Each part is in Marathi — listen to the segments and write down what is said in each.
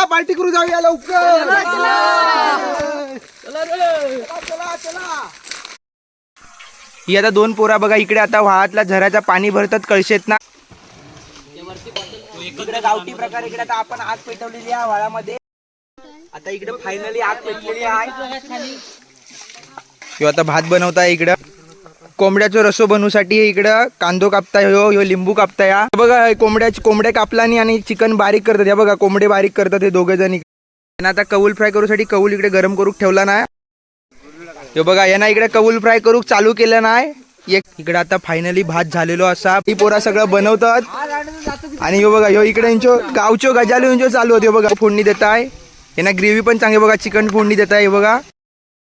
पार्टी करू जाऊया लवकर. चला. ही आता दोन पोरा बघा इकडे आता वाहातला झऱ्याचा पाणी भरतात कळशेत ना. इकडे गावठी प्रकार इकडे आता आपण आग पेटवलेली आहे वाळामध्ये. आता इकडे फायनली आग पेटलेली आहे. किंवा आता भात बनवताय इकडं. कोंबड्याचं रसो बनवूसाठी इकडं कांदो कापताय ह्यो लिंबू कापताय. बघा कोंबड्या कापलानी आणि चिकन बारीक करतात. हे बघा कोंबडे बारीक करतात हे दोघे जण. आता कौल फ्राय करूसाठी कौल इकडे गरम करू ठेवला नाही. हे बघा यांना इकडे कौल फ्राय करू चालू केलं नाही. इकडे आता फायनली भात झालेलो असा. ही पोरा सगळं बनवतात. आणि ह्यो बघा ह्यो इकडे गावचो गजाली चालू होते. बघा फोडणी देत आहे. यांना ग्रेव्ही पण चांगली बघा चिकन फोडणी देत आहे. बघा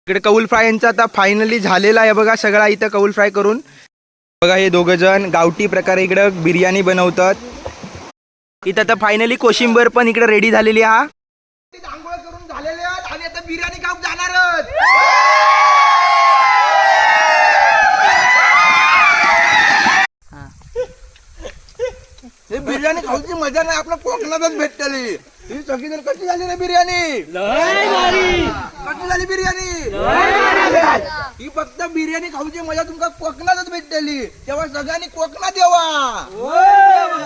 इकडे कौल फ्राय यांचा आता फायनली झालेला आहे. बघा सगळा इथं कौल फ्राय करून. बघा हे दोघ जण गावठी प्रकारे इकडे बिर्याणी बनवतात. इथं आता फायनली कोशिंबर पण इकडे रेडी झालेली हा. आंघोळ करून झालेले आहेत आणि आता बिर्याणी खाऊन जाणार. बिर्याणी खाऊची मजा नाही आपल्या कोकणातच भेटतली. ही सगळी जण कशी झाली रे बिर्याणी. कशी झाली बिर्याणी. ही फक्त बिर्याणी खाऊची मजा तुमका कोकणातच भेटतली. तेव्हा सगळ्यांनी कोकणात यावा.